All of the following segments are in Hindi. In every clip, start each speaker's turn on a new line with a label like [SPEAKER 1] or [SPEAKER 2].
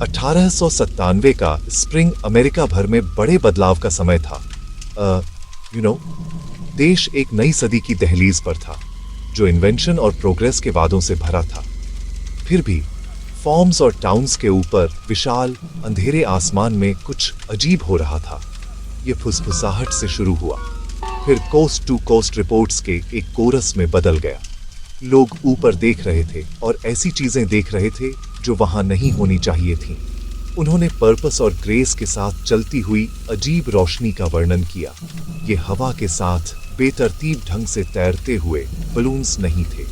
[SPEAKER 1] 1897 का स्प्रिंग अमेरिका भर में बड़े बदलाव का समय था। देश एक नई सदी की दहलीज पर था, जो इन्वेंशन और प्रोग्रेस के वादों से भरा था। फिर भी फॉर्म्स और टाउन्स के ऊपर विशाल अंधेरे आसमान में कुछ अजीब हो रहा था। ये फुसफुसाहट से शुरू हुआ, फिर कोस्ट टू कोस्ट रिपोर्ट्स के एक कोरस में बदल गया। लोग ऊपर देख रहे थे और ऐसी चीजें देख रहे थे जो वहां नहीं होनी चाहिए थीं। उन्होंने पर्पस और ग्रेस के साथ चलती हुई अजीब रोशनी का वर्णन किया। ये हवा के साथ बेतरतीब ढंग से तैरते हुए बलून्स नहीं थे।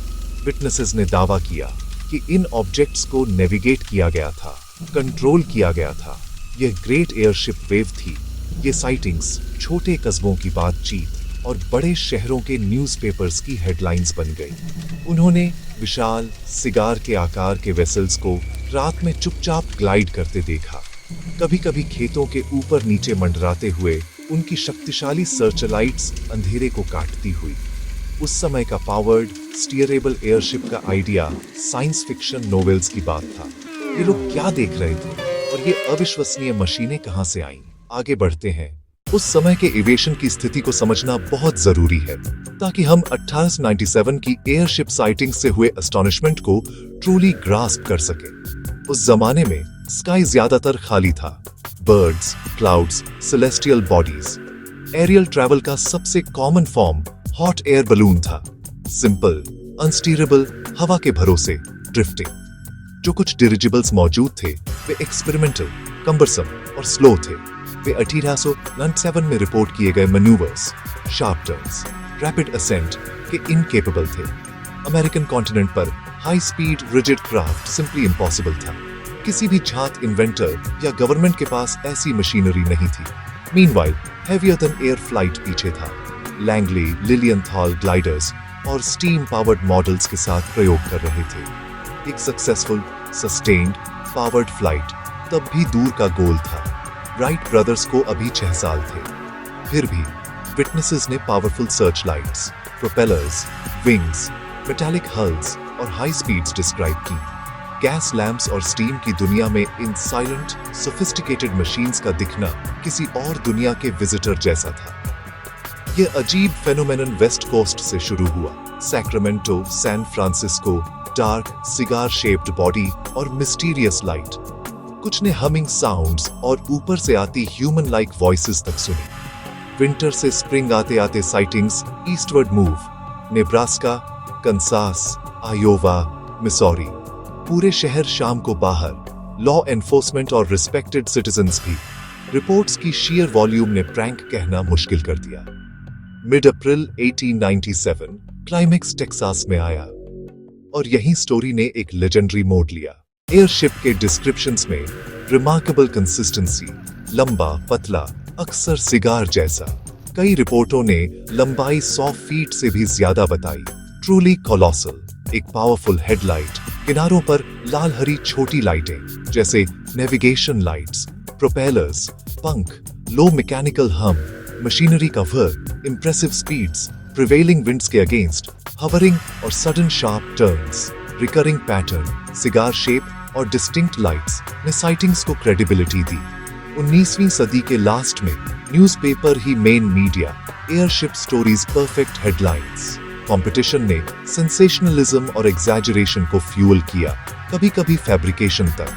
[SPEAKER 1] विटनेसेस ने दावा किया कि इन ऑब्जेक्ट्स को नेविगेट किया गया था, कंट्रोल किया गया था। यह ग्रेट एयरशिप वेव थी। ये साइटिंग्स छोटे कस्बों की बातचीत और बड़े शहरों के न्यूज़पेपर्स की हेडलाइंस बन गई। उन्होंने विशाल सिगार के आकार के वेसल्स को रात में चुपचाप ग्लाइड करते देखा, कभी-कभी खेतों के ऊपर नीचे मंडराते हुए उनकी शक्तिशाली सर्चलाइट्स अंधेरे को काटती हुई। उस समय का पावर्ड स्टीयरेबल एयरशिप का आइडिया साइंस फिक्शन नोवेल्स की बात था। ये लोग क्या देख रहे थे और ये अविश्वसनीय मशीनें कहां से आईं? आगे बढ़ते हैं। उस समय के एविएशन की स्थिति को समझना बहुत जरूरी है ताकि हम 1897 की एयरशिप साइटिंग से हुए एस्टॉनिशमेंट को ट्रूली ग्रास्प कर सके। उस जमाने में स्काई ज्यादातर खाली था। Birds, clouds, celestial bodies. Aerial travel का सबसे common form hot air balloon था। सिंपल, अनस्टीरेबल, हवा के भरोसे ड्रिफ्टिंग। जो कुछ डिरिजिबल्स मौजूद थे वे एक्सपेरिमेंटल, कम्बरसम और स्लो थे। वे 1897 में रिपोर्ट किए गए manoeuvres, sharp turns, rapid ascent के इनकेपेबल थे। अमेरिकन कॉन्टिनेंट पर high speed rigid craft simply impossible था। किसी भी झात इन्वेंटर या गवर्नमेंट के पास ऐसी मशीनरी नहीं थी। Meanwhile heavier than air flight पीछे था। लैंगली, लिलियनथॉल ग्लाइडर्स और स्टीम पावर्ड मॉडल्स के साथ प्रयोग कर रहे थे। एक सक्सेसफुल, सस्टेन्ड, पावर्ड फ्लाइट तब भी दूर का गोल था। राइट ब्रदर्स को अभी 6 साल थे। फिर भी विटनेसेस ने powerful search lights, propellers, wings, metallic hulls और हाई स्पीड्स डिस्क्राइब की। गैस लैंप्स और स्टीम की दुनिया में इन साइलेंट, सोफिस्टिकेटेड मशीन्स का दिखना किसी और दुनिया के विजिटर जैसा था। यह अजीब फेनोमेनन वेस्ट कोस्ट से शुरू हुआ। Sacramento, San Francisco, dark cigar shaped body और मिस्टीरियस लाइट। कुछ ने हमिंग साउंड्स और ऊपर से आती ह्यूमन लाइक वॉइसेस तक सुनी। विंटर से स्प्रिंग आते आते sightings eastward move. Nebraska, Kansas, Iowa, Missouri. पूरे शहर शाम को बाहर। लॉ एनफोर्समेंट और रिस्पेक्टेड सिटीजन्स भी। रिपोर्ट्स की शीयर वॉल्यूम ने प्रैंक कहना मुश्किल कर दिया। मिड अप्रैल 1897 क्लाइमेक्स टेक्सास में आया और यही स्टोरी ने एक लेजेंडरी मोड़ लिया। एयरशिप के डिस्क्रिप्शंस में रिमार्केबल कंसिस्टेंसी, लंबा, पतला, अक्सर सिगार जैसा। कई रिपोर्टों ने लंबाई 100 फीट से भी ज्यादा बताई। Truly colossal. एक पावरफुल हेडलाइट, किनारों पर लाल हरी छोटी लाइटें जैसे नेविगेशन लाइट्स, प्रोपेलर्स, पंख, लो मैकेनिकल हम, मशीनरी का work, impressive speeds, prevailing winds के अगेंस्ट, हवरिंग और sudden sharp turns, recurring pattern, cigar shape और डिस्टिंक्ट लाइट्स ने साइटिंग्स को क्रेडिबिलिटी दी। 19वीं सदी के लास्ट में न्यूज़पेपर ही main media, airship stories perfect headlines. Competition ने सेंसेशनलिज्म और एग्जैजरेशन को फ्यूल किया, कभी-कभी फैब्रिकेशन तक।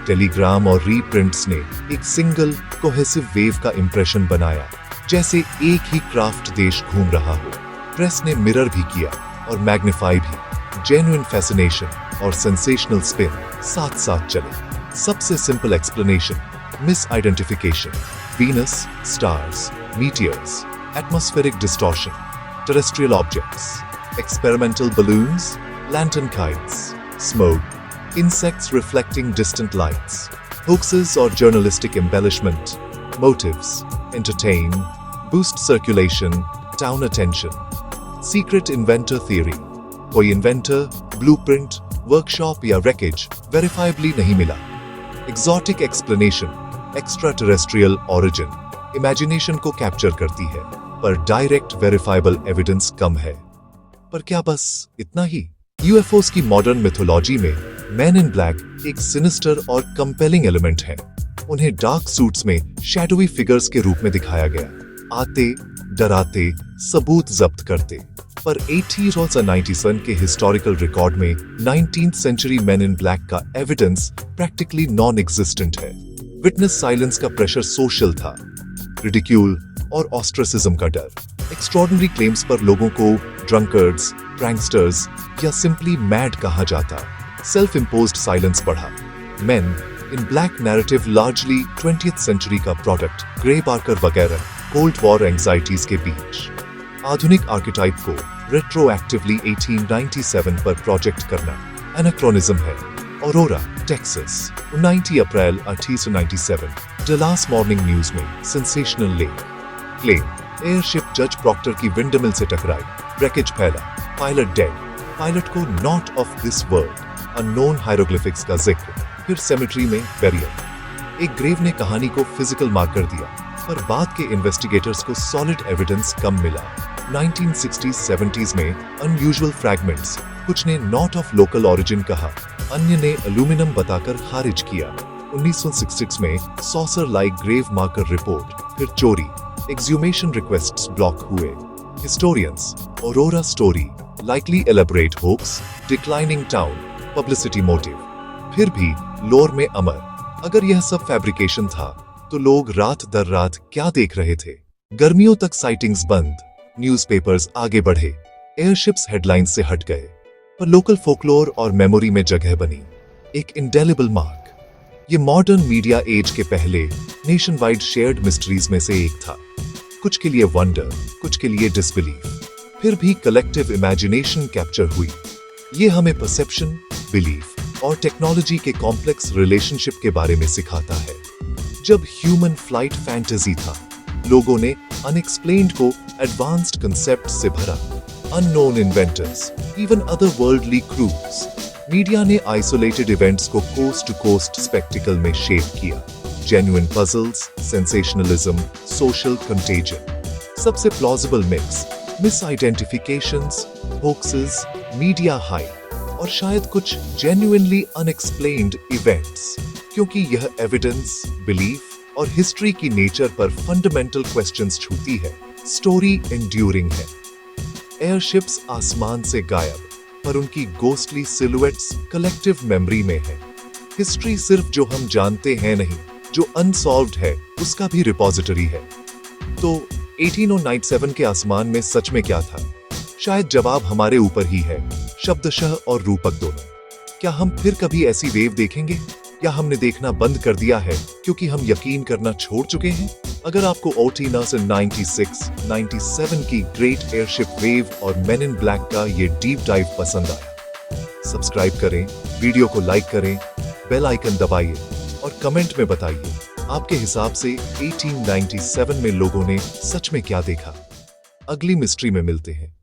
[SPEAKER 1] टेलीग्राम और रीप्रिंट्स ने एक सिंगल कोहेसिव वेव का इंप्रेशन बनाया, जैसे एक ही क्राफ्ट देश घूम रहा हो। प्रेस ने मिरर भी किया और मैग्नीफाई भी। जेन्युइन फैसिनेशन और सेंसेशनल स्पिन साथ साथ चले। सबसे simple explanation, misidentification, Venus, stars, meteors, atmospheric distortion, terrestrial objects, experimental balloons, lantern kites, smoke, insects reflecting distant lights, hoaxes और journalistic embellishment, motives, entertain, boost circulation, town attention, secret inventor theory. कोई इन्वेंटर, ब्लूप्रिंट, वर्कशॉप या रेकेज वेरिफाइबली नहीं मिला। Exotic explanation, extraterrestrial origin, imagination को कैप्चर करती है पर डायरेक्ट वेरिफाइबल एविडेंस कम है। पर क्या बस इतना ही? यूएफओस की मॉडर्न मिथोलॉजी में मैन इन ब्लैक एक सिनिस्टर और कंपेलिंग एलिमेंट है। उन्हें डार्क सूट्स में शैडोवी फिगर्स के रूप में दिखाया गया, आते, डराते, सबूत जब्त करते। पर 80s और 90s के हिस्टोरिकल रिकॉर्ड में 19th century man in black का एविडेंस प्रैक्टिकली नॉन एग्जिस्टेंट है। विटनेस साइलेंस का प्रेशर सोशल था, रिडिक्यूल और ऑस्ट्रेसिज्म का डर। एक्स्ट्रॉर्डिनरी क्लेम्स पर लोगों को ड्रंकर्ड्स, प्रैंकस्टर्स या सिंपली मैड कहा जाता। सेल्फ इम्पोज्ड साइलेंस बढ़ा। Men in black narrative largely 20th century का प्रोडक्ट, ग्रे बार्कर वगैरह कोल्ड वॉर एंग्जाइटीज के बीच। आधुनिक आर्किटाइप को रेट्रोएक्टिवली 1897 पर प्रोजेक्ट करना एनाक्रोनिज्म है। ऑरोरा, टेक्सास, 90 अप्रैल 1897, डलास मॉर्निंग न्यूज में सेंसेशनल लेख। क्लेम, एयरशिप जज प्रॉक्टर की विंडमिल से टकराई, ब्रेकेज फैला, पायलट डेड, पायलट को not of this world, unknown hieroglyphics का जिक्र। फिर सेमेट्री में बेरियल। एक ग्रेव ने कहानी को फिजिकल मार्क कर दिया, पर बाद के इन्वेस्टिगेटर्स को सॉलिड एविडेंस कम मिला। 1960s-70s में अनयूजुअल फ्रैगमेंट्स, कुछ ने नॉट ऑफ लोकल ओरिजिन कहा, अन्य ने एल्यूमिनियम बताकर खारिज किया। 1966 में saucer like grave marker report, फिर चोरी, एक्सह्यूमेशन रिक्वेस्ट्स ब्लॉक हुए। Historians, aurora story, likely elaborate hoax, declining town, publicity motive. फिर भी लोर में अमर। अगर यह सब फैब्रिकेशन था, तो लोग रात दर रात क्या देख रहे थे? गर्मियों तक साइटिंग्स बंद, न्यूज़पेपर्स आगे बढ़े, एयरशिप्स हेडलाइंस से हट गए, पर लोकल फोकलोर और मेमोरी में जगह बनी एक इंडेलिबल मार्क। ये मॉडर्न मीडिया एज के पहले नेशन वाइड शेयर्ड मिस्ट्रीज में से एक था। कुछ के लिए वंडर, कुछ के लिए डिसबिलीफ, फिर भी कलेक्टिव इमेजिनेशन कैप्चर हुई। ये हमें परसेप्शन, बिलीफ और टेक्नोलॉजी के कॉम्प्लेक्स रिलेशनशिप के बारे में सिखाता है। जब ह्यूमन फ्लाइट फैंटेसी था, लोगों ने अनएक्सप्लेन्ड को एडवांस्ड कंसेप्ट से भरा। Unknown inventors, even otherworldly crews. Media ने आइसोलेटेड इवेंट्स को कोस्ट टू कोस्ट स्पेक्टिकल में शेप किया। Genuine puzzles, sensationalism, social contagion. सबसे plausible mix, misidentifications, hoaxes, media hype और शायद कुछ जेन्युइनली अनएक्सप्लेन्ड इवेंट्स, क्योंकि यह एविडेंस, बिलीफ और हिस्ट्री की नेचर पर फंडामेंटल क्वेश्चंस छूती है। स्टोरी एंड्यूरिंग है। एयरशिप्स आसमान से गायब, पर उनकी गोस्टली सिलुएट्स कलेक्टिव मेमोरी में है। हिस्ट्री सिर्फ जो हम जानते हैं नहीं, जो अनसॉल्व्ड है उसका भी रिपोजिटरी है। तो 1897 के आसमान में सच में क्या था? शायद जवाब हमारे ऊपर ही है, शब्दशः और रूपक दोनों। क्या हम फिर कभी ऐसी वेव देखेंगे, या हमने देखना बंद कर दिया है क्योंकि हम यकीन करना छोड़ चुके हैं? अगर आपको 1896-97 की ग्रेट एयरशिप वेव और मेन इन ब्लैक का ये डीप डाइव पसंद आया, सब्सक्राइब करें, वीडियो को लाइक करें, बेल आइकन दबाइए और कमेंट में बताइए आपके हिसाब से 1897 में लोगों ने सच में क्या देखा। अगली मिस्ट्री में मिलते हैं।